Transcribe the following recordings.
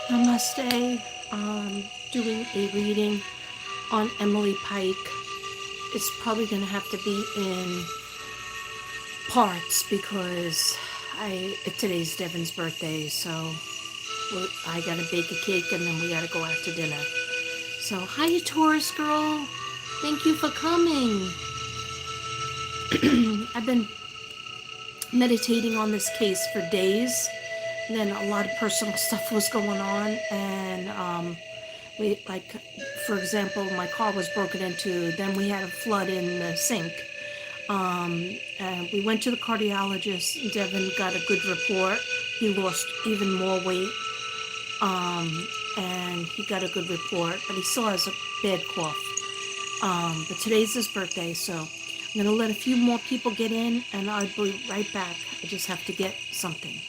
Namaste. Doing a reading on Emily Pike. It's probably going to have to be in parts because today's Devin's birthday, so I gotta bake a cake and then we gotta go out to dinner. So, hi, Taurus girl. Thank you for coming. I've been meditating on this case for days. And then a lot of personal stuff was going on, and for example, my car was broken into. Then we had a flood in the sink. And we went to the cardiologist. Devin got a good report. He lost even more weight, and he got a good report, but he still has a bad cough. But today's his birthday, so I'm gonna let a few more people get in, and I'll be right back. I just have to get something.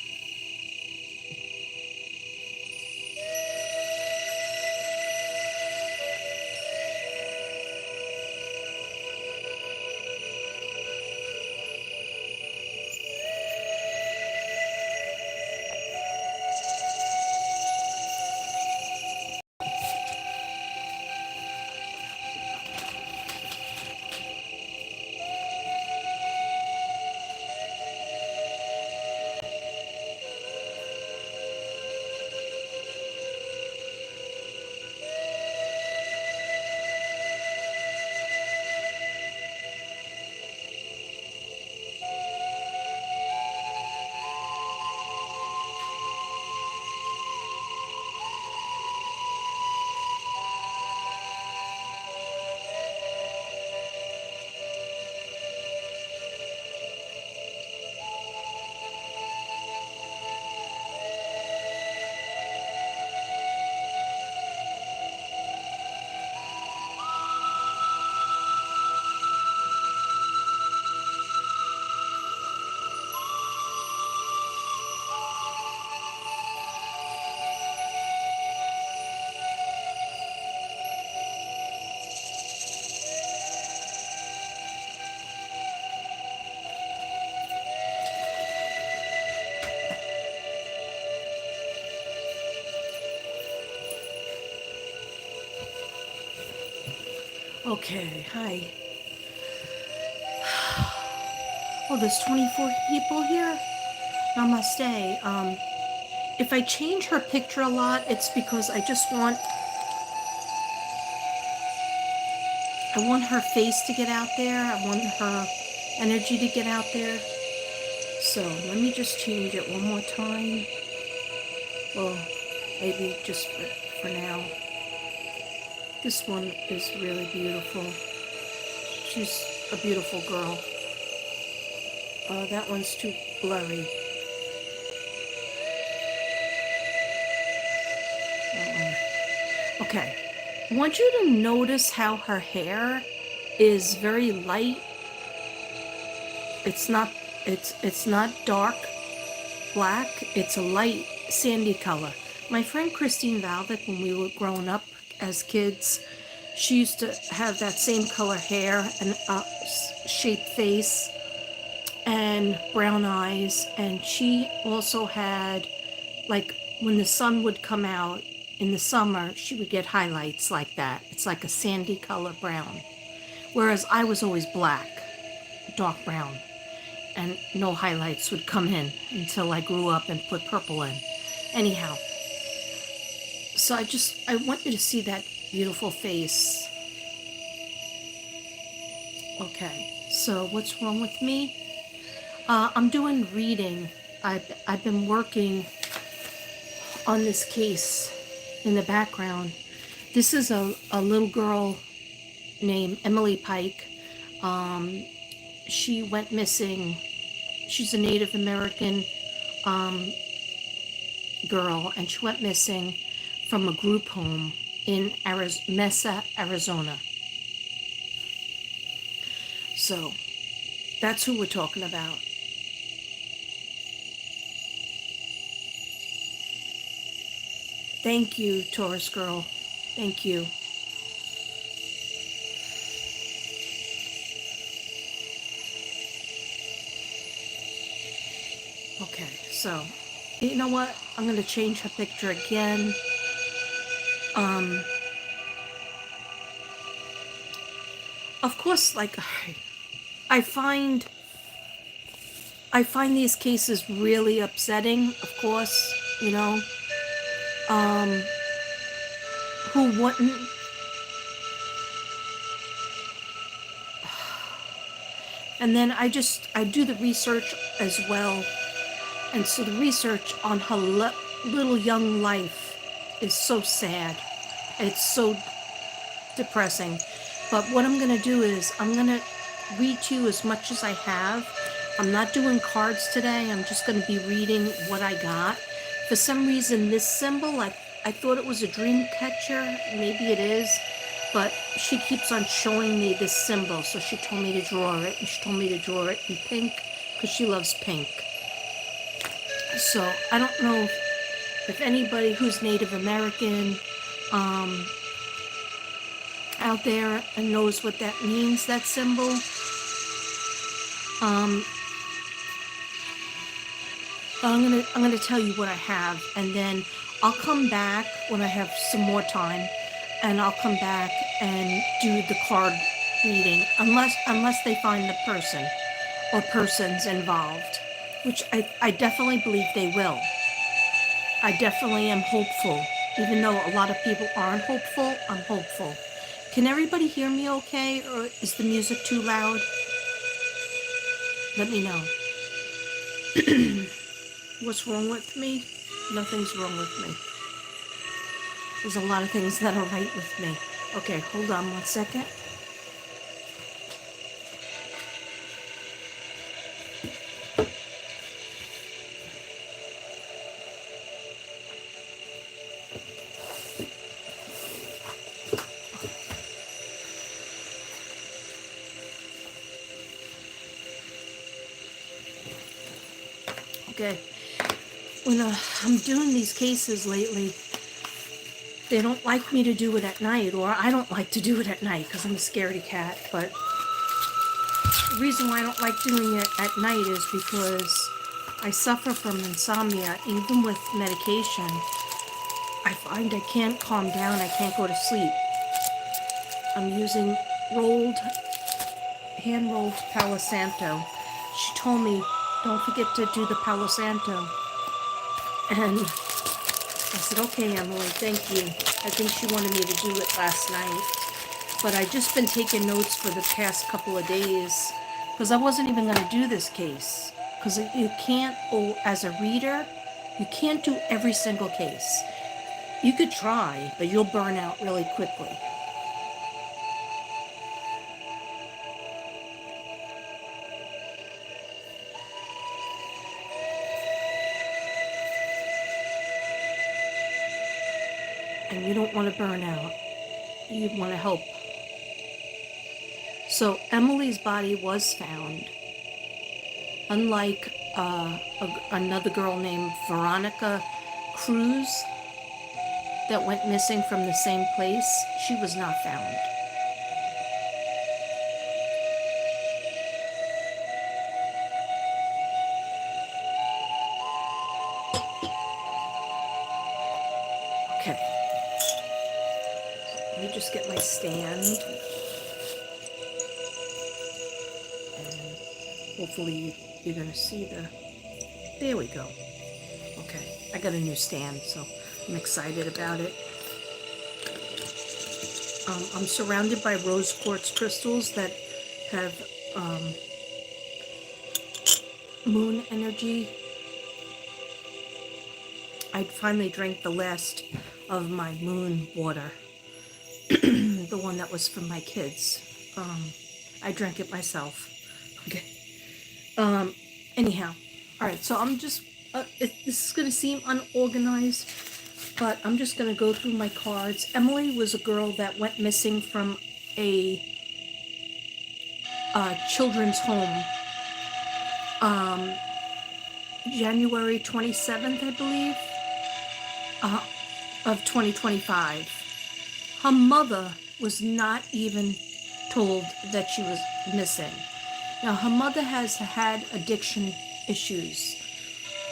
Okay, hi. Oh, there's 24 people here? Namaste. If I change her picture a lot, it's because I want her face to get out there. I want her energy to get out there. So let me just change it one more time. Well, maybe just for now. This one is really beautiful. She's a beautiful girl. That one's too blurry. Okay. I want you to notice how her hair is very light. It's not dark black. It's a light sandy color. My friend Christine Valvic, when we were growing up as kids, she used to have that same color hair and shaped face and brown eyes, and she also had, like, when the sun would come out in the summer, she would get highlights like that. It's like a sandy color brown, whereas I was always black, dark brown, and no highlights would come in until I grew up and put purple in. Anyhow, so I want you to see that beautiful face. Okay, so what's wrong with me? I'm doing reading. I've been working on this case in the background. This is a little girl named Emily Pike. She went missing. She's a Native American girl, and she went missing from a group home in Mesa, Arizona. So that's who we're talking about. Thank you, Taurus girl. Thank you. Okay, so You know what? I'm going to change her picture again. Of course, like, I find these cases really upsetting, of course, you know. Who wouldn't? And then I do the research as well. And so the research on her little young life is so sad. It's so depressing. But what I'm going to do is I'm going to read to you as much as I have. I'm not doing cards today. I'm just going to be reading what I got. For some reason, this symbol, I thought it was a dream catcher. Maybe it is. But she keeps on showing me this symbol. So she told me to draw it. And she told me to draw it in pink because she loves pink. So I don't know if anybody who's Native American out there and knows what that means, that symbol. I'm gonna tell you what I have, and then I'll come back when I have some more time, and I'll come back and do the card reading, unless they find the person or persons involved, which I definitely believe they will. I definitely am hopeful, even though a lot of people aren't hopeful. I'm hopeful. Can everybody hear me okay, or is the music too loud? Let me know. What's wrong with me? Nothing's wrong with me. There's a lot of things that are right with me. Okay, hold on 1 second. Okay, when I'm doing these cases lately, they don't like me to do it at night, or I don't like to do it at night because I'm a scaredy cat. But the reason why I don't like doing it at night is because I suffer from insomnia. Even with medication, I find I can't calm down. I can't go to sleep. I'm using hand-rolled Palo Santo. She told me, don't forget to do the Palo Santo. And I said, okay, Emily, thank you. I think she wanted me to do it last night. But I've just been taking notes for the past couple of days because I wasn't even going to do this case. Because you can't, as a reader, you can't do every single case. You could try, but you'll burn out really quickly. And you don't want to burn out. You want to help. So Emily's body was found. Unlike another girl named Veronica Cruz that went missing from the same place, she was not found. Okay. Let me just get my stand. And hopefully you're going to see there we go. Okay, I got a new stand, so I'm excited about it. I'm surrounded by rose quartz crystals that have moon energy. I finally drank the last of my moon water, the one that was for my kids. I drank it myself. Okay. Anyhow, all right. So I'm just. This is going to seem unorganized, but I'm just going to go through my cards. Emily was a girl that went missing from a children's home. January 27th, I believe, of 2025. Her mother was not even told that she was missing. Now, her mother has had addiction issues,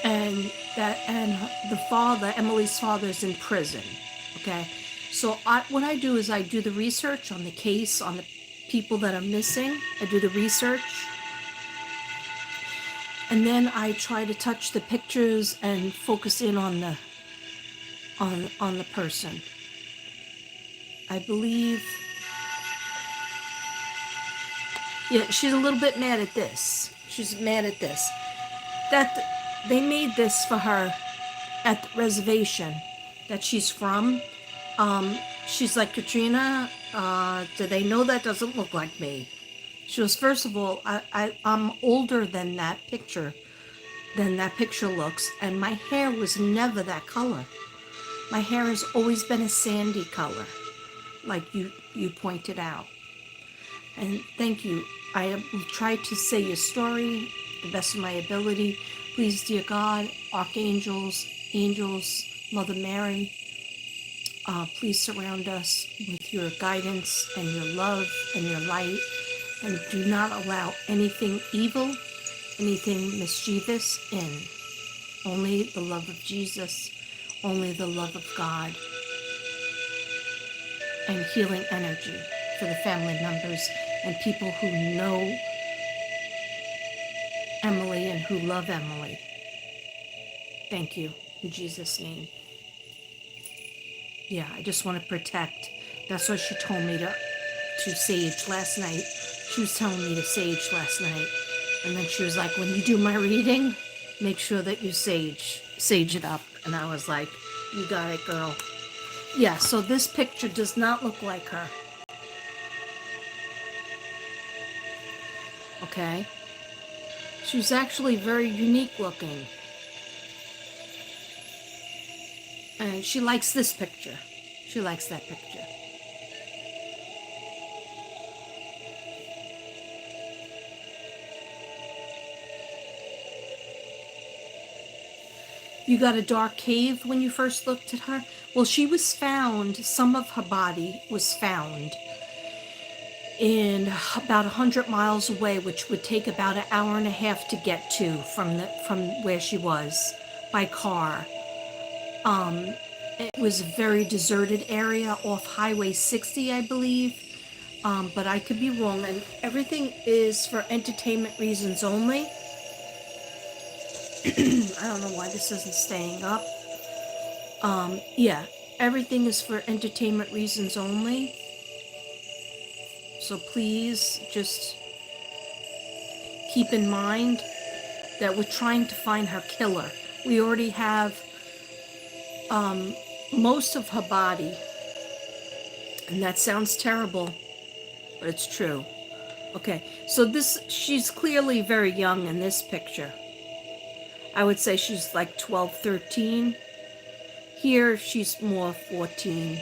and the father, Emily's father, is in prison. Okay, so what I do is I do the research on the case, on the people that are missing. I do the research, and then I try to touch the pictures and focus in on the person. I believe, yeah, she's a little bit mad at this. She's mad at this. That they made this for her at the reservation that she's from. She's like, Katrina, do they know that doesn't look like me? She goes, first of all, I'm older than that picture looks, and my hair was never that color. My hair has always been a sandy color, like you pointed out. And thank you. I will try to say your story the best of my ability. Please, dear God, archangels, angels, Mother Mary, please surround us with your guidance and your love and your light, and do not allow anything evil, anything mischievous in. Only the love of Jesus, only the love of God, and healing energy for the family members and people who know Emily and who love Emily. Thank you, in Jesus' name. Yeah, I just want to protect. That's what she told me to sage last night. She was telling me to sage last night. And then she was like, when you do my reading, make sure that you sage it up. And I was like, you got it, girl. Yeah, so this picture does not look like her. Okay? She's actually very unique looking. And she likes this picture. She likes that picture. You got a dark cave when you first looked at her? Well, she was found, some of her body was found in about 100 miles away, which would take about an hour and a half to get to from where she was by car. It was a very deserted area off Highway 60, I believe, but I could be wrong. And everything is for entertainment reasons only. I don't know why this isn't staying up. Yeah, everything is for entertainment reasons only. So please just keep in mind that we're trying to find her killer. We already have most of her body, and that sounds terrible, but it's true. Okay, so she's clearly very young in this picture. I would say she's like 12, 13. Here, she's more 14.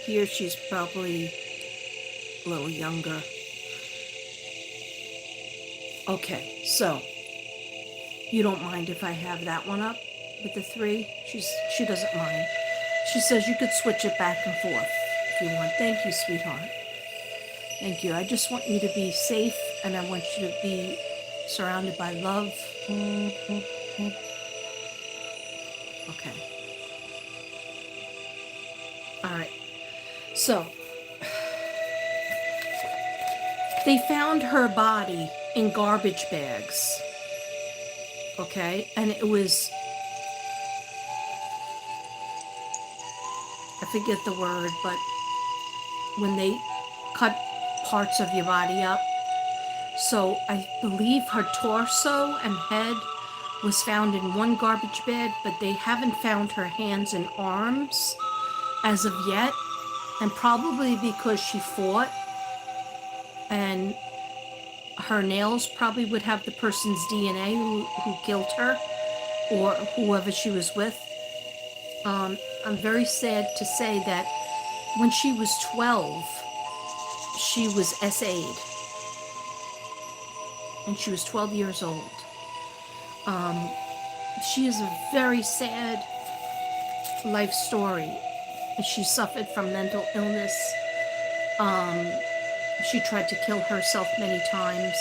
Here, she's probably a little younger. Okay, so you don't mind if I have that one up with the 3? She doesn't mind. She says you could switch it back and forth if you want. Thank you, sweetheart. Thank you. I just want you to be safe, and I want you to be surrounded by love. Okay. All right. So, they found her body in garbage bags. Okay? And it was, I forget the word, but when they cut parts of your body up. So I believe her torso and head was found in one garbage bag, but they haven't found her hands and arms as of yet. And probably because she fought, and her nails probably would have the person's DNA who killed her, or whoever she was with. I'm very sad to say that when she was 12, she was SA'd. And she was 12 years old. She is a very sad life story. She suffered from mental illness. She tried to kill herself many times.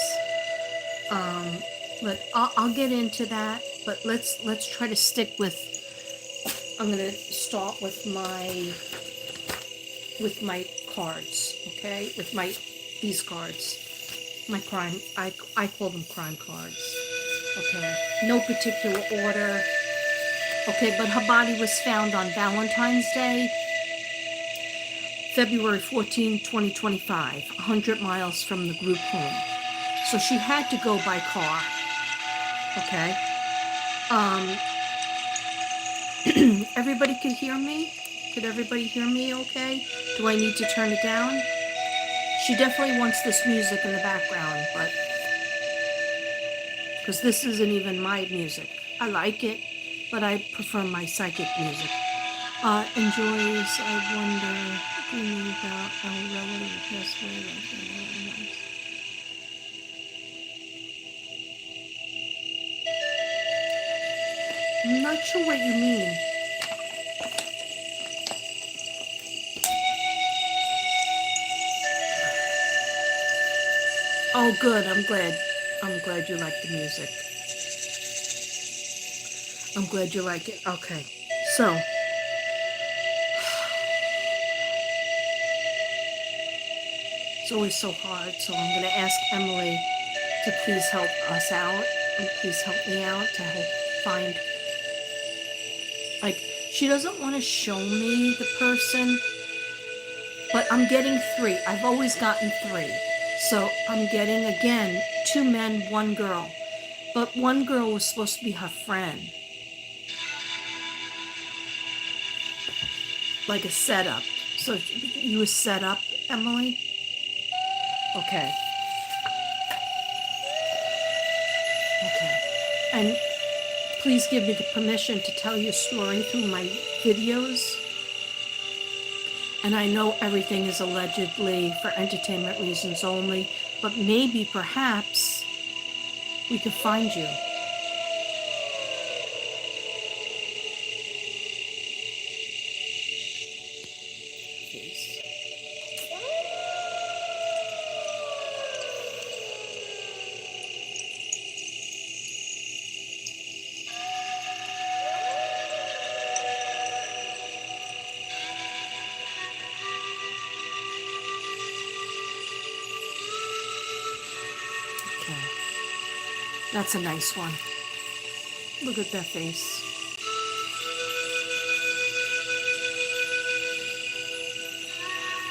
But I'll get into that. but let's try to stick with, I'm gonna start with my cards, okay? With these cards. My crime, I call them crime cards. Okay, no particular order. Okay, but her body was found on Valentine's Day, February 14, 2025, 100 miles from the group home. So she had to go by car. Okay. Everybody could hear me? Could everybody hear me okay? Do I need to turn it down? She definitely wants this music in the background, but because this isn't even my music. I like it, but I prefer my psychic music. Enjoys, I wonder, dreaming about our relative passed away. I'm not sure what you mean. Oh, good. I'm glad you like the music. I'm glad you like it. Okay. So, it's always so hard. So I'm going to ask Emily to please help us out. And please help me out to help find. Like, she doesn't want to show me the person, but I'm getting 3. I've always gotten 3. So I'm getting, again, 2 men, 1 girl. But 1 girl was supposed to be her friend. Like a setup. So you were set up, Emily? Okay. Okay. And please give me the permission to tell your story through my videos. And I know everything is allegedly for entertainment reasons only, but maybe, perhaps, we could find you. Okay. That's a nice one. Look at that face.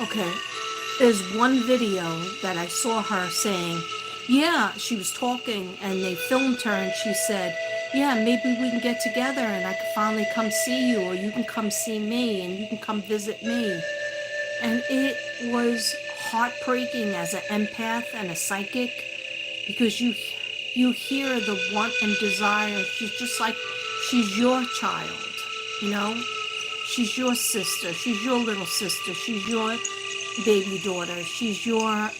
Okay. There's one video that I saw her saying, yeah, she was talking and they filmed her and she said, yeah, maybe we can get together and I can finally come see you, or you can come see me and you can come visit me. And it was heartbreaking as an empath and a psychic, because you hear the want and desire. She's just like, she's your child, you know? She's your sister. She's your little sister. She's your baby daughter. She's your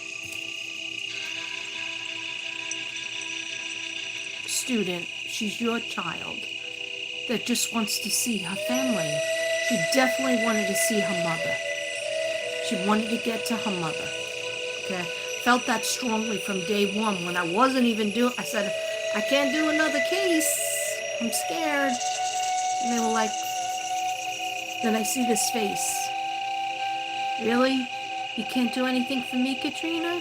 student. She's your child that just wants to see her family. She definitely wanted to see her mother. She wanted to get to her mother. Okay? Felt that strongly from day one when I wasn't even doing, I said, I can't do another case. I'm scared. And they were like, then I see this face. Really? You can't do anything for me, Katrina?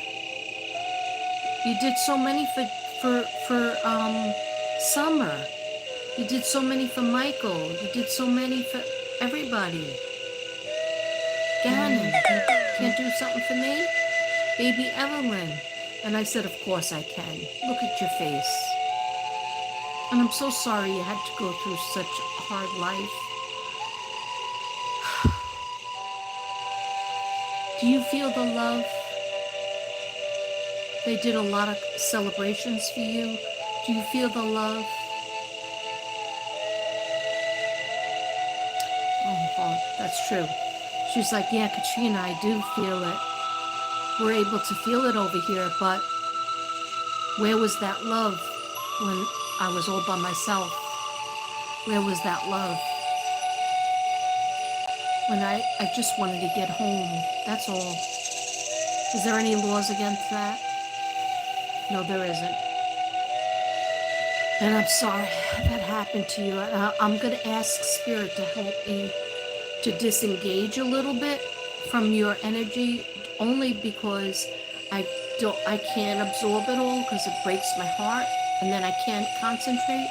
You did so many for Summer. You did so many for Michael. You did so many for everybody. Gannon, you can't do something for me? Baby Evelyn. And I said, of course I can. Look at your face. And I'm so sorry you had to go through such a hard life. Do you feel the love? They did a lot of celebrations for you. Do you feel the love? Oh, that's true. She's like, yeah, Katrina, I do feel it. We're able to feel it over here, but where was that love when I was all by myself? Where was that love? When I just wanted to get home, that's all. Is there any laws against that? No, there isn't. And I'm sorry that happened to you. I'm going to ask Spirit to help me to disengage a little bit from your energy, only because I can't absorb it all because it breaks my heart and then I can't concentrate.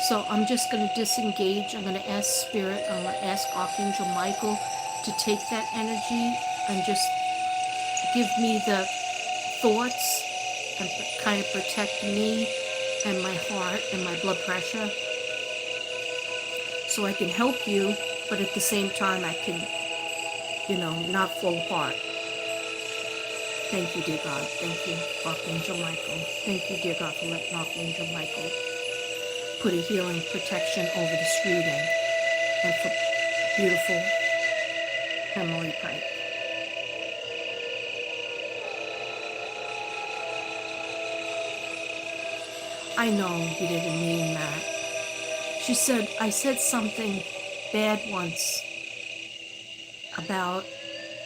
So I'm just going to disengage. I'm going to ask Spirit, I'm going to ask Archangel Michael to take that energy and just give me the thoughts and kind of protect me and my heart and my blood pressure so I can help you, but at the same time I can, not fall apart. Thank you, dear God. Thank you, Archangel Michael. Thank you, dear God, for letting Archangel Michael put a healing protection over this reading and for beautiful Emily Pike. I know you didn't mean that. She said, I said something bad once about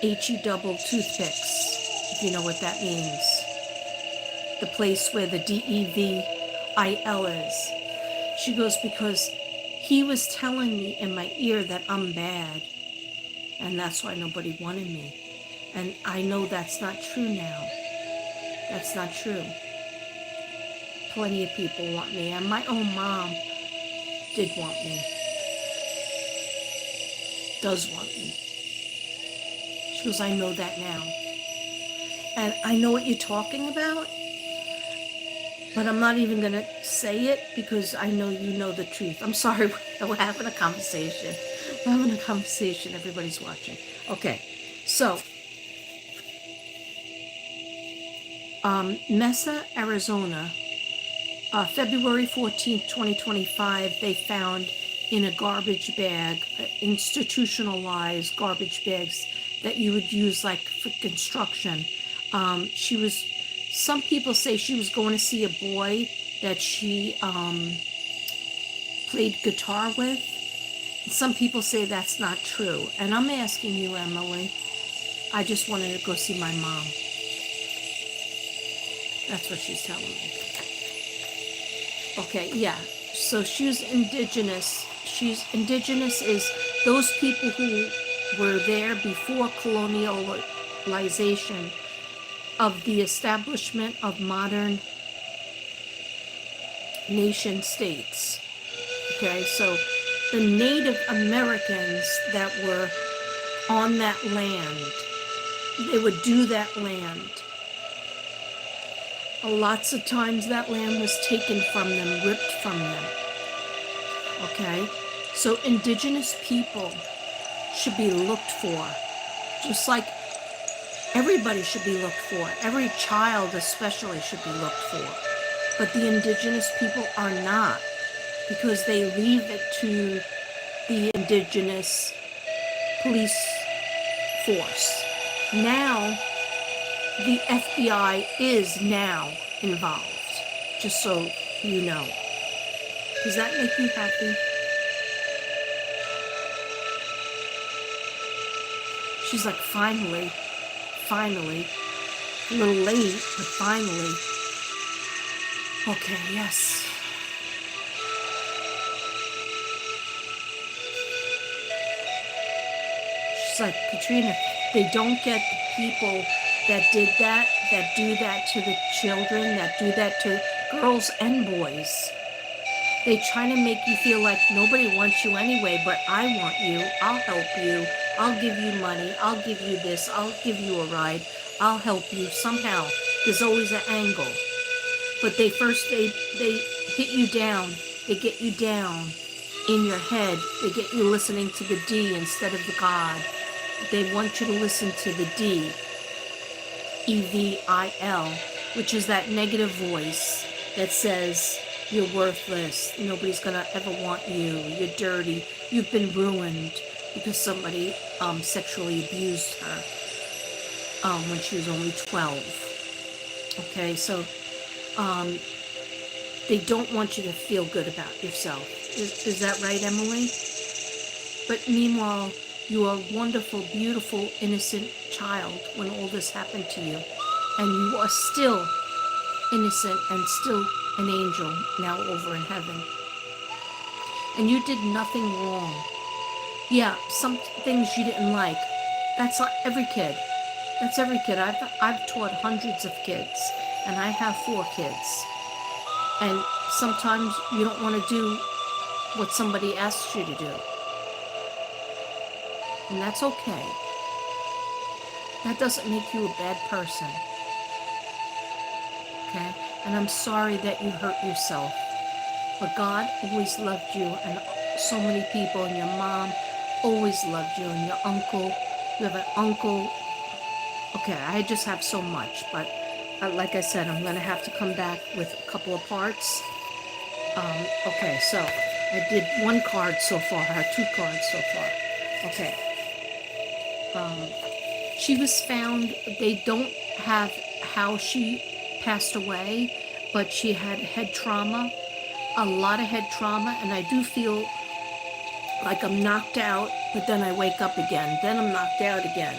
HE double toothpicks, if you know what that means. The place where the DEVIL is. She goes, because he was telling me in my ear that I'm bad, and that's why nobody wanted me. And I know that's not true now. That's not true. Plenty of people want me, and my own mom did want me. Does want me. She goes, I know that now. And I know what you're talking about, but I'm not even going to say it because I know you know the truth. I'm sorry, we're having a conversation. We're having a conversation. Everybody's watching. Okay, so Mesa, Arizona, February 14th, 2025, they found in a garbage bag, institutionalized garbage bags that you would use like for construction. Some people say she was going to see a boy that she played guitar with. Some people say that's not true. And I'm asking you, Emily, I just wanted to go see my mom. That's what she's telling me. Okay, yeah. So she's indigenous. Indigenous is those people who were there before colonialization of the establishment of modern nation states. Okay, so the Native Americans that were on that land, they would do that land. Lots of times that land was taken from them, ripped from them. Okay, so indigenous people should be looked for, just like everybody should be looked for. Every child especially should be looked for. But the indigenous people are not, because they leave it to the indigenous police force. Now, the FBI is now involved, just so you know. Does that make you happy? She's like, finally, a little late, but finally. Okay, yes. She's like, Katrina, they don't get the people that did that do that to the children, that do that to girls and boys. They try to make you feel like nobody wants you anyway, but I want you, I'll help you, I'll give you money, I'll give you this, I'll give you a ride, I'll help you somehow. There's always an angle. But they hit you down, they get you down in your head, they get you listening to the D instead of the God. They want you to listen to the D, EVIL, which is that negative voice that says, you're worthless, nobody's gonna ever want you, you're dirty, you've been ruined because somebody sexually abused her when she was only 12. Okay, so they don't want you to feel good about yourself. Is that right, Emily? But meanwhile, you are a wonderful, beautiful, innocent child when all this happened to you. And you are still innocent and still an angel now over in heaven. And you did nothing wrong. Yeah, some things you didn't like. That's not every kid. That's every kid. I've taught hundreds of kids, and I have 4 kids. And sometimes you don't want to do what somebody asks you to do. And that's okay. That doesn't make you a bad person. Okay? And I'm sorry that you hurt yourself. But God always loved you, and so many people, and your mom always loved you, and your uncle. You have an uncle. Okay, I just have so much, but like I said, I'm going to have to come back with a couple of parts. Okay, so I did 1 card so far. I have 2 cards so far. Okay. She was found, they don't have how she passed away, but she had head trauma, a lot of head trauma, and I do feel like I'm knocked out, but then I wake up again. Then I'm knocked out again.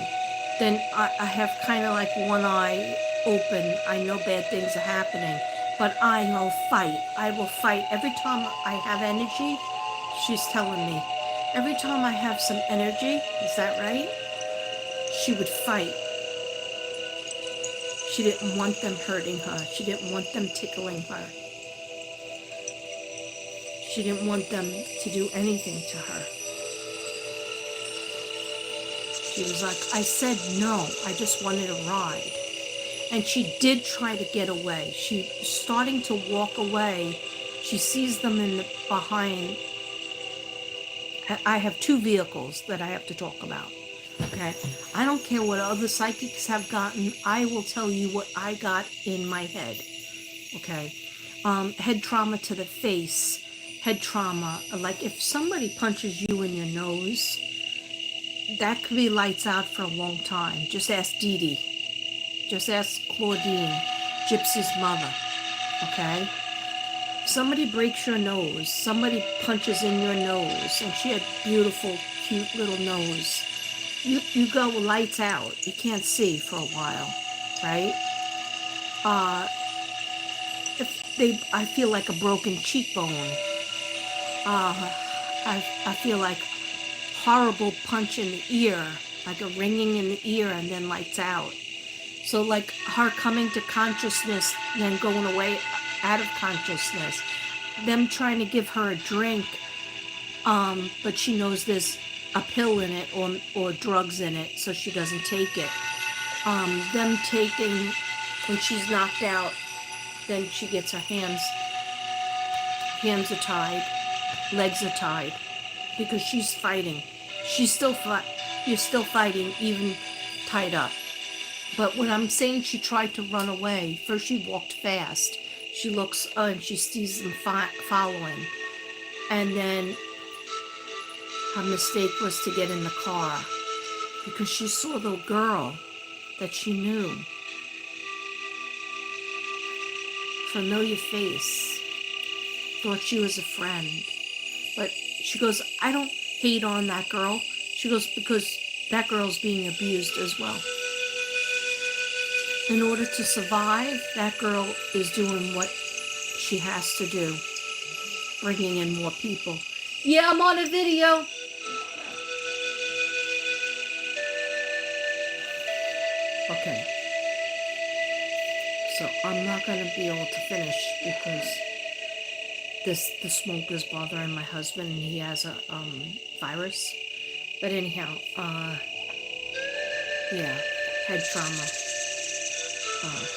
Then I have kind of like one eye open. I know bad things are happening, but I will fight. I will fight. Every time I have energy, she's telling me, every time I have some energy, is that right? She would fight. She didn't want them hurting her. She didn't want them tickling her. She didn't want them to do anything to her. She was like, I said no, I just wanted a ride. And she did try to get away. She's starting to walk away. She sees them in the behind. I have 2 vehicles that I have to talk about. Okay? I don't care what other psychics have gotten. I will tell you what I got in my head. Okay? Head trauma to the face. Head trauma. Like if somebody punches you in your nose, that could be lights out for a long time. Just ask Dee Dee. Just ask Claudine, Gypsy's mother. Okay? Somebody breaks your nose. Somebody punches in your nose. And she had beautiful, cute little nose. You go lights out. You can't see for a while. Right? I feel like a broken cheekbone. I feel like horrible punch in the ear, like a ringing in the ear, and then lights out. So like her coming to consciousness, then going away out of consciousness. Them trying to give her a drink, but she knows there's a pill in it or drugs in it, so she doesn't take it. Them taking, when she's knocked out, then she gets her hands are tied, legs are tied, because she's fighting. You're still fighting, even tied up. But when I'm saying she tried to run away, first she walked fast. She looks, and she sees them following. And then her mistake was to get in the car, because she saw the girl that she knew. Familiar face. Thought she was a friend. But she goes, I don't hate on that girl. She goes, because that girl's being abused as well. In order to survive, that girl is doing what she has to do. Bringing in more people. Yeah, I'm on a video. Okay. So I'm not going to be able to finish because the smoke is bothering my husband, and he has a virus. But anyhow, yeah, head trauma.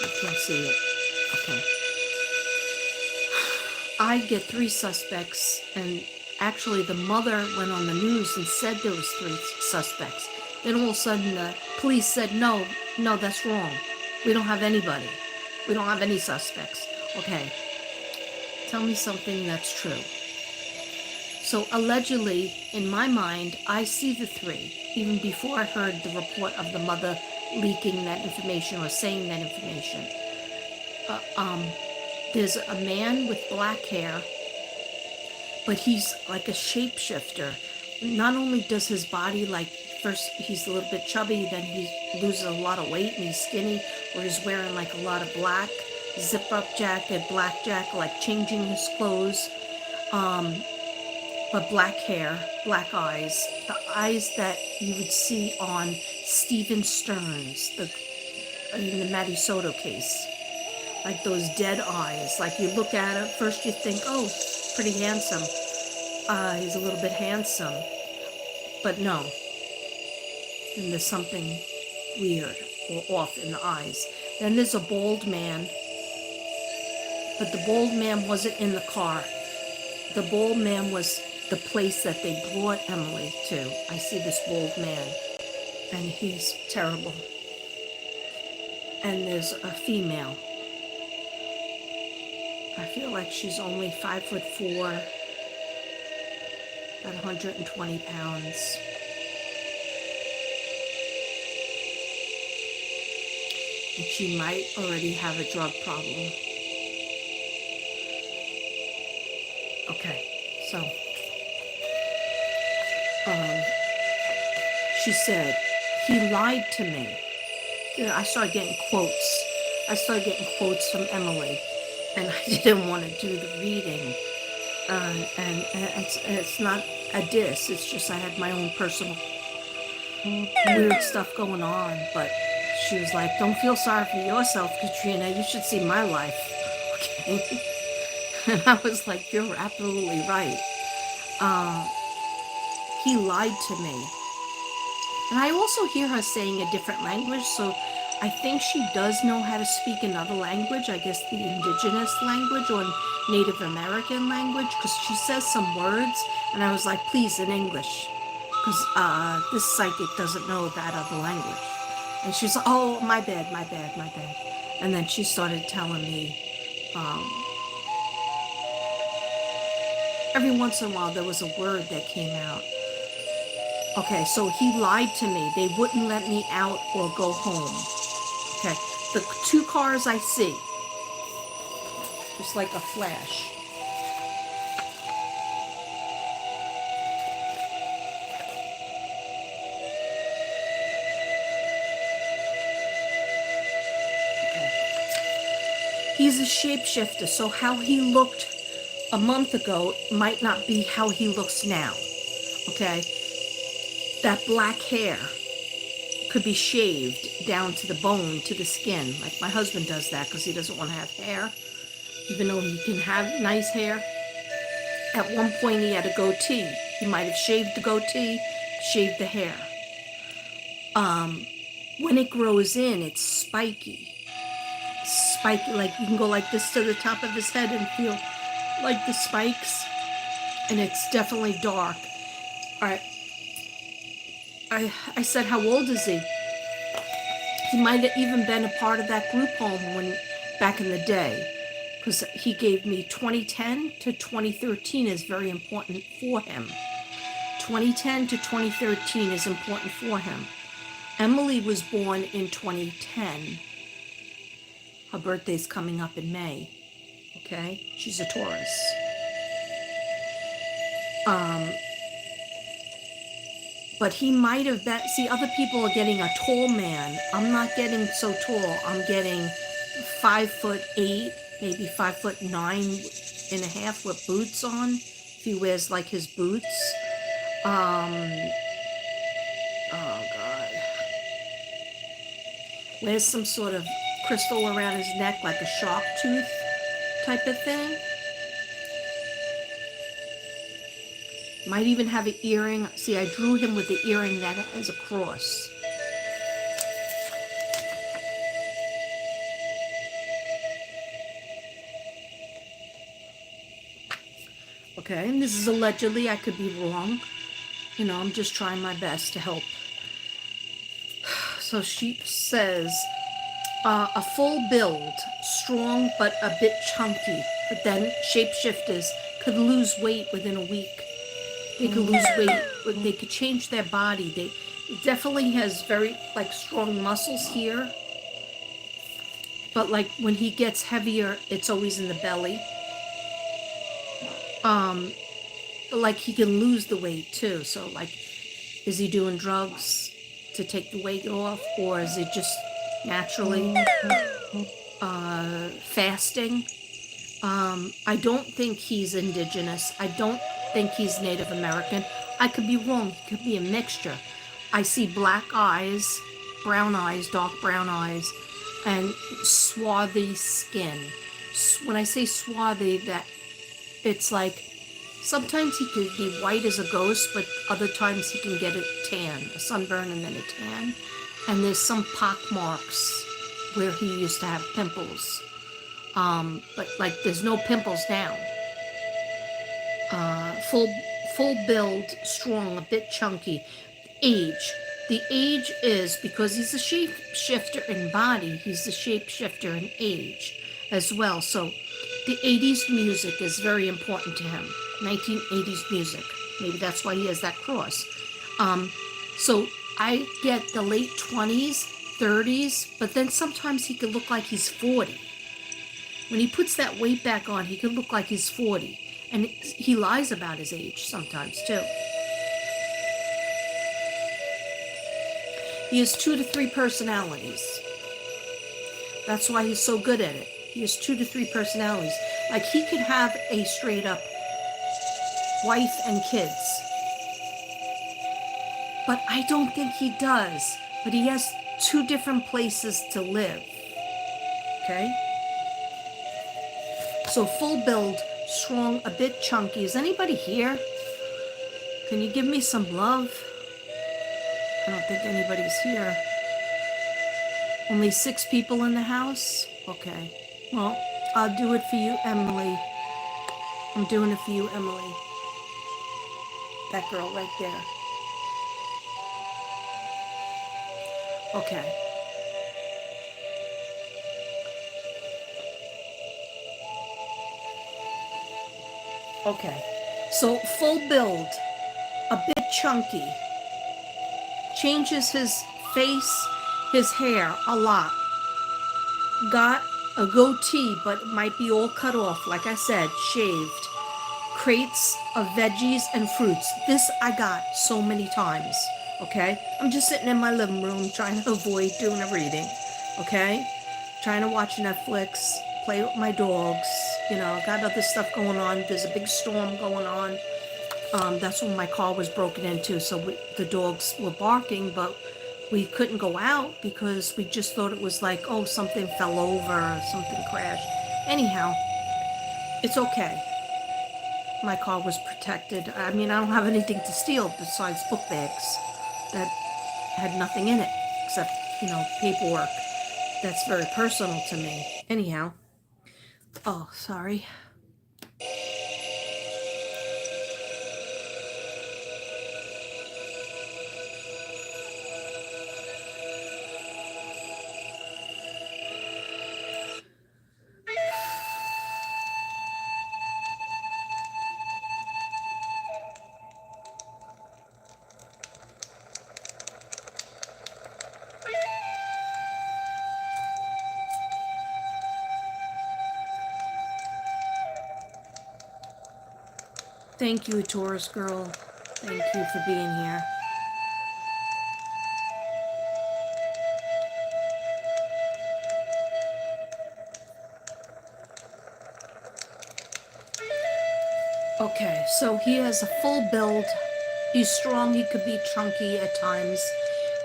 You can't see it. Okay. I get 3 suspects, and actually the mother went on the news and said there was 3 suspects. Then all of a sudden the police said, no, that's wrong. We don't have anybody. We don't have any suspects. Okay. Tell me something that's true. So allegedly, in my mind, I see the 3, even before I heard the report of the mother leaking that information or saying that information. There's a man with black hair, but he's like a shapeshifter. Not only does his body, like, first he's a little bit chubby, then he loses a lot of weight and he's skinny, or he's wearing like a lot of black. zip-up jacket, black jacket, like changing his clothes, but black hair, black eyes, the eyes that you would see on Steven Stearns, in the Matty Soto case. Like those dead eyes. Like you look at him, first you think, oh, pretty handsome. He's a little bit handsome. But no. And there's something weird or off in the eyes. Then there's a bald man. But the bald man wasn't in the car. The bald man was the place that they brought Emily to. I see this bald man. And he's terrible. And there's a female. I feel like she's only 5'4", about 120 pounds. And she might already have a drug problem. Okay, so she said, he lied to me. I started getting quotes. From Emily, and I didn't want to do the reading. And it's not a diss. It's just I had my own personal weird stuff going on. But she was like, don't feel sorry for yourself, Katrina. You should see my life. Okay? And I was like, you're absolutely right. He lied to me. And I also hear her saying a different language, so I think she does know how to speak another language, I guess the indigenous language or Native American language, because she says some words, and I was like, please, in English, because this psychic doesn't know that other language. And she's like, oh, my bad. And then she started telling me, every once in a while there was a word that came out. Okay, so he lied to me. They wouldn't let me out or go home. Okay, the 2 cars I see, just like a flash. Okay. He's a shapeshifter, so how he looked a month ago might not be how he looks now. Okay? That black hair could be shaved down to the bone, to the skin. Like my husband does that because he doesn't want to have hair, even though he can have nice hair. At one point he had a goatee. He might have shaved the goatee, shaved the hair. When it grows in, it's spiky. Spiky, like you can go like this to the top of his head and feel like the spikes. And it's definitely dark. All right. I said, how old is he? He might have even been a part of that group home back in the day, because he gave me 2010 to 2013 is very important for him. 2010 to 2013 is important for him. Emily was born in 2010. Her birthday's coming up in May. Okay? She's a Taurus. But he might have been, see, other people are getting a tall man. I'm not getting so tall. I'm getting 5'8", maybe 5'9.5" with boots on. If he wears like his boots. Oh God. Wears some sort of crystal around his neck, like a shark tooth type of thing. Might even have an earring. See, I drew him with the earring that has a cross. Okay, and this is allegedly, I could be wrong. You know, I'm just trying my best to help. So she says, a full build, strong but a bit chunky. But then shapeshifters could lose weight within a week. They could lose weight. They could change their body. It definitely has very, like, strong muscles here. But, like, when he gets heavier, it's always in the belly. But, like, he can lose the weight, too. So, like, is he doing drugs to take the weight off? Or is it just naturally? fasting. I don't think he's indigenous. I don't think he's Native American. I could be wrong. He could be a mixture. I see black eyes, brown eyes, dark brown eyes, and swarthy skin. When I say swarthy, that it's like sometimes he could be white as a ghost, but other times he can get a tan, a sunburn and then a tan. And there's some pock marks where he used to have pimples. But like there's no pimples now. Full build, strong, a bit chunky. Age. The age is because he's a shapeshifter in body, he's a shapeshifter in age as well. So the 80s music is very important to him. 1980s music. Maybe that's why he has that cross. So I get the late 20s, 30s, but then sometimes he could look like he's 40. When he puts that weight back on, he could look like he's 40. And he lies about his age sometimes, too. He has 2 to 3 personalities. That's why he's so good at it. He has 2 to 3 personalities. Like, he could have a straight-up wife and kids. But I don't think he does. But he has 2 different places to live. Okay? So full build, strong, a bit chunky. Is anybody here? Can you give me some love? I don't think anybody's here. Only 6 people in the house? Okay. Well, I'll do it for you, Emily. I'm doing it for you, Emily. That girl right there. Okay. Okay. So full build, a bit chunky. Changes his face, his hair a lot. Got a goatee, but might be all cut off, like I said, shaved. Crates of veggies and fruits. This I got so many times, okay? I'm just sitting in my living room trying to avoid doing a reading, okay? Trying to watch Netflix, play with my dogs, you know, got other stuff going on. There's a big storm going on. That's when my car was broken into, so the dogs were barking, but we couldn't go out because we just thought it was like, oh, something fell over or something crashed. Anyhow, it's okay. My car was protected. I mean, I don't have anything to steal besides book bags that had nothing in it except, you know, paperwork. That's very personal to me. Anyhow. Oh, sorry. Thank you, Taurus girl. Thank you for being here. Okay, so he has a full build. He's strong. He could be chunky at times.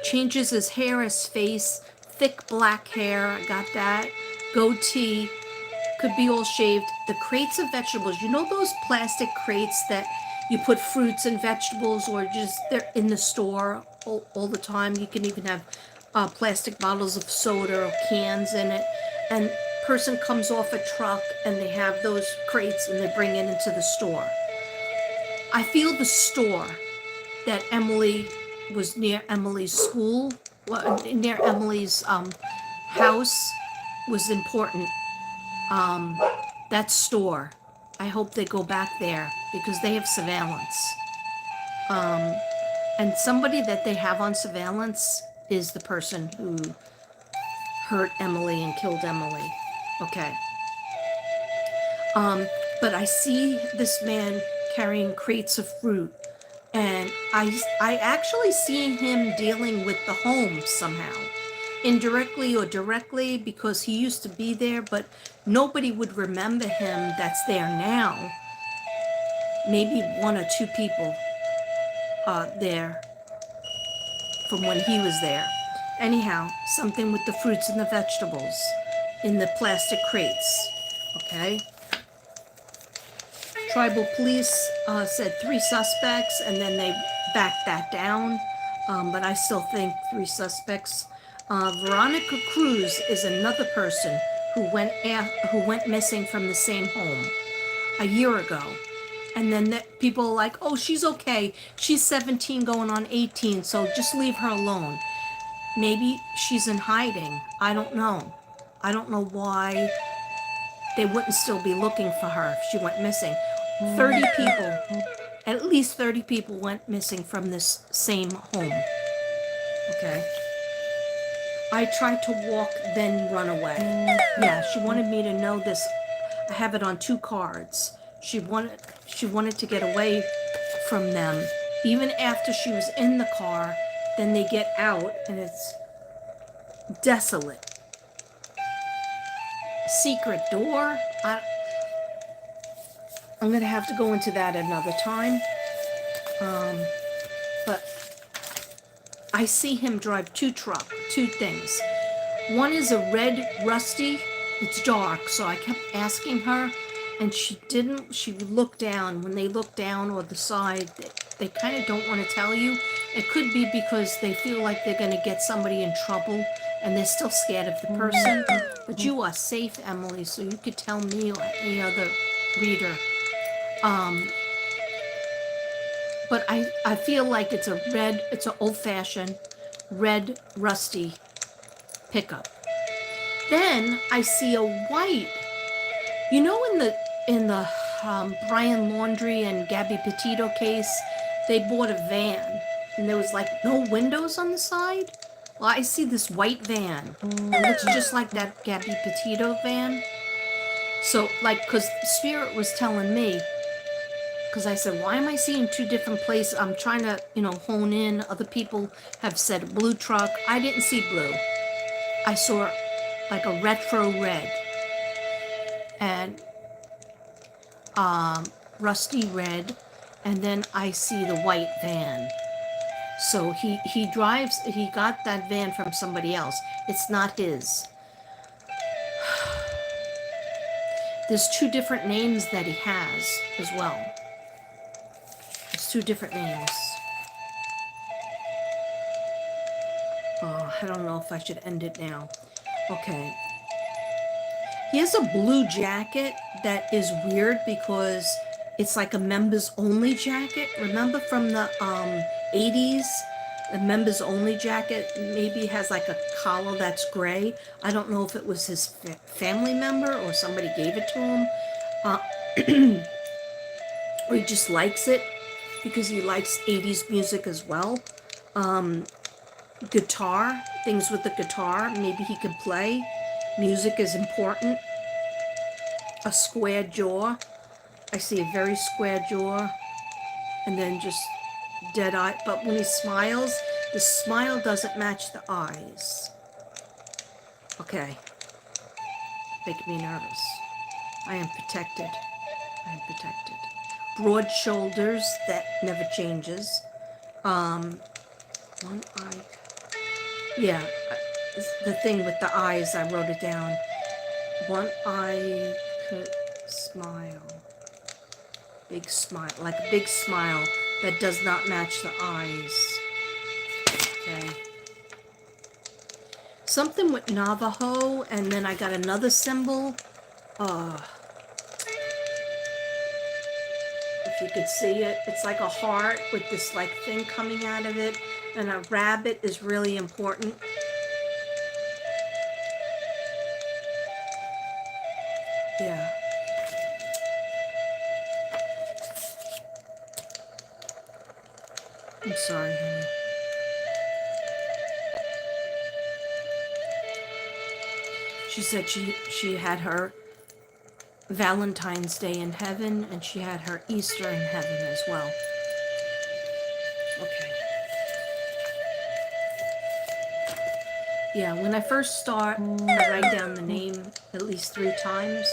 Changes his hair, his face. Thick black hair. I got that. Goatee. Could be all shaved. The crates of vegetables. You know those plastic crates that you put fruits and vegetables, or just they're in the store all the time. You can even have plastic bottles of soda or cans in it. And person comes off a truck and they have those crates and they bring it into the store. I feel the store that Emily was near Emily's school, near Emily's house was important. That store, I hope they go back there because they have surveillance. And somebody that they have on surveillance is the person who hurt Emily and killed Emily. Okay. But I see this man carrying crates of fruit, and I actually see him dealing with the home somehow. indirectly or directly because he used to be there, but nobody would remember him that's there now. Maybe one or two people there from when he was there. Anyhow, something with the fruits and the vegetables in the plastic crates. Okay. Tribal police said 3 suspects, and then they backed that down. But I still think 3 suspects. Veronica Cruz is another person who went missing from the same home a year ago. And then people are like, oh, she's okay. She's 17 going on 18, so just leave her alone. Maybe she's in hiding. I don't know. I don't know why they wouldn't still be looking for her if she went missing. 30 people, at least 30 people went missing from this same home. Okay. I tried to walk, then run away. Yeah, she wanted me to know this. I have it on 2 cards. She wanted to get away from them. Even after she was in the car, then they get out and it's desolate. Secret door. I'm gonna have to go into that another time. But I see him drive 2 things. One is a red Rusty. It's dark, so I kept asking her, and she didn't. She would look down. When they look down or the side, they kind of don't want to tell you. It could be because they feel like they're going to get somebody in trouble, and they're still scared of the person. But you are safe, Emily, so you could tell me or any other reader. But I feel like it's an old-fashioned red Rusty pickup. Then I see a white. You know, in the Brian Laundrie and Gabby Petito case, they bought a van and there was like no windows on the side. Well, I see this white van. It looks just like that Gabby Petito van. So, like, because Spirit was telling me, because I said, why am I seeing 2 different places? I'm trying to, hone in. Other people have said blue truck. I didn't see blue. I saw like a retro red and rusty red, and then I see the white van. So he got that van from somebody else. It's not his. There's 2 different names that he has as well. There's 2 different names. Oh, I don't know if I should end it now. Okay. He has a blue jacket that is weird because it's like a members only jacket. Remember from the 80s? The members only jacket maybe has like a collar that's gray. I don't know if it was his family member or somebody gave it to him. Or he just likes it because he likes 80s music as well. Guitar, things with the guitar, maybe he could play. Music is important. A square jaw. I see a very square jaw. And then just dead eye. But when he smiles, the smile doesn't match the eyes. Okay. Making me nervous. I am protected. I am protected. Broad shoulders, that never changes. One eye. Yeah, the thing with the eyes, I wrote it down. One eye could smile. Big smile, like a big smile that does not match the eyes. Okay. Something with Navajo, and then I got another symbol. If you could see it, it's like a heart with this like thing coming out of it, and a rabbit is really important. Yeah. I'm sorry, honey. She said she had her Valentine's Day in heaven, and she had her Easter in heaven as well. Okay. Yeah, when I first start, I write down the name at least 3 times.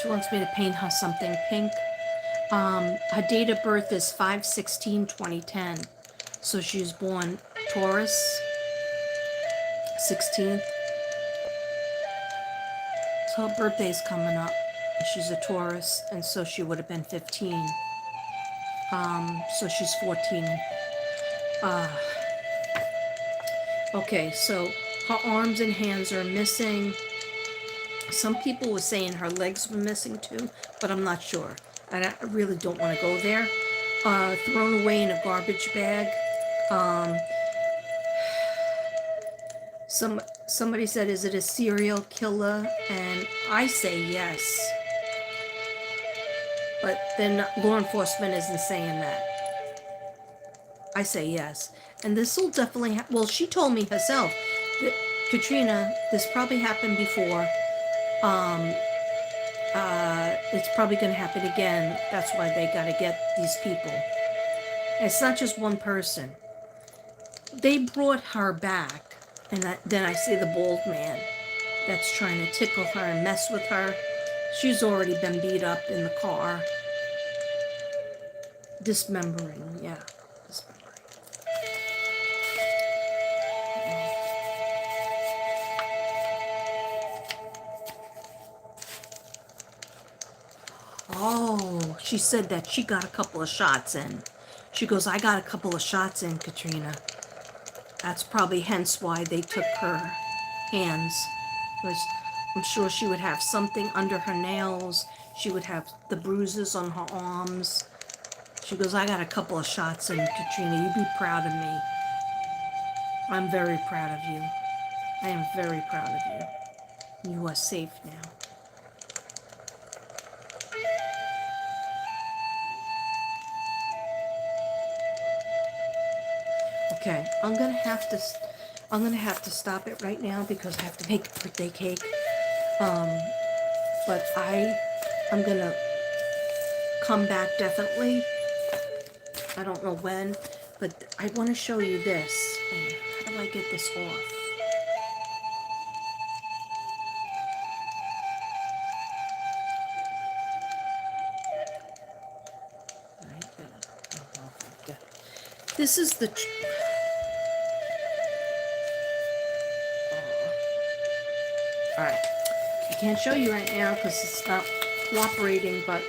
She wants me to paint her something pink. Her date of birth is 5/16/2010. So she was born Taurus, 16th. So her birthday's coming up. She's a Taurus, and so she would have been 15. So she's 14. Okay, so her arms and hands are missing. Some people were saying her legs were missing too, but I'm not sure. And I really don't want to go there. Thrown away in a garbage bag. Somebody said, is it a serial killer? And I say yes. But then law enforcement isn't saying that. I say yes. And this will definitely well, she told me herself that, Katrina, this probably happened before. It's probably going to happen again. That's why they got to get these people. And it's not just one person. They brought her back, and then I see the bald man that's trying to tickle her and mess with her. She's already been beat up in the car. Dismembering, yeah. Dismembering. Oh, she said that she got a couple of shots in. She goes, I got a couple of shots in, Katrina. That's probably hence why they took her hands. Because I'm sure she would have something under her nails. She would have the bruises on her arms. She goes, I got a couple of shots in, Katrina. You'd be proud of me. I'm very proud of you. I am very proud of you. You are safe now. Okay, I'm gonna have to stop it right now because I have to make a birthday cake. But I'm gonna come back definitely. I don't know when, but I want to show you this. How do I get this off? Right there. This is the. All right. I can't show you right now because it's not cooperating, but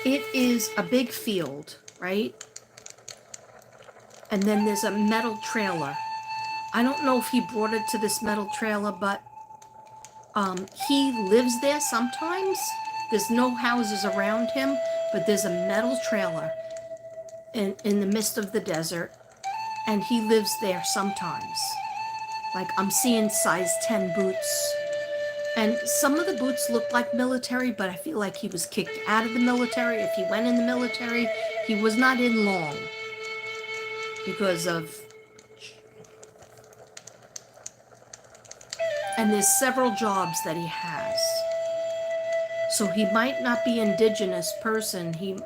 it is a big field, right? And then there's a metal trailer. I don't know if he brought it to this metal trailer, but he lives there sometimes. There's no houses around him, but there's a metal trailer in the midst of the desert, and he lives there sometimes. Like, I'm seeing size 10 boots. And some of the boots look like military, but I feel like he was kicked out of the military. If he went in the military, he was not in long because of... And there's several jobs that he has. So he might not be indigenous person. He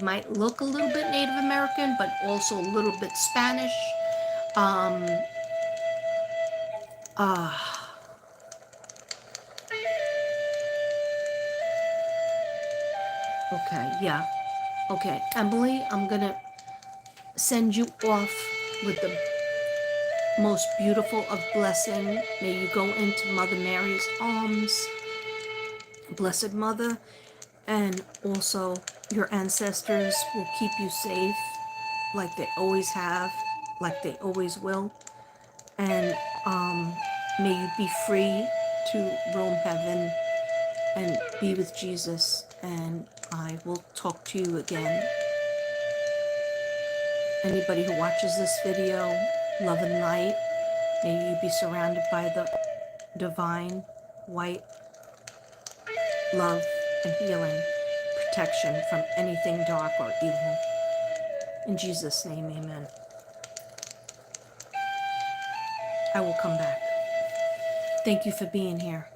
might look a little bit Native American, but also a little bit Spanish. Okay, yeah. Okay, Emily, I'm gonna send you off with the most beautiful of blessing. May you go into Mother Mary's arms, Blessed Mother, and also your ancestors will keep you safe like they always have, like they always will. And may you be free to roam heaven and be with Jesus. And I will talk to you again. Anybody who watches this video, love and light, may you be surrounded by the divine white love and healing, protection from anything dark or evil. In Jesus' name, amen. I will come back. Thank you for being here.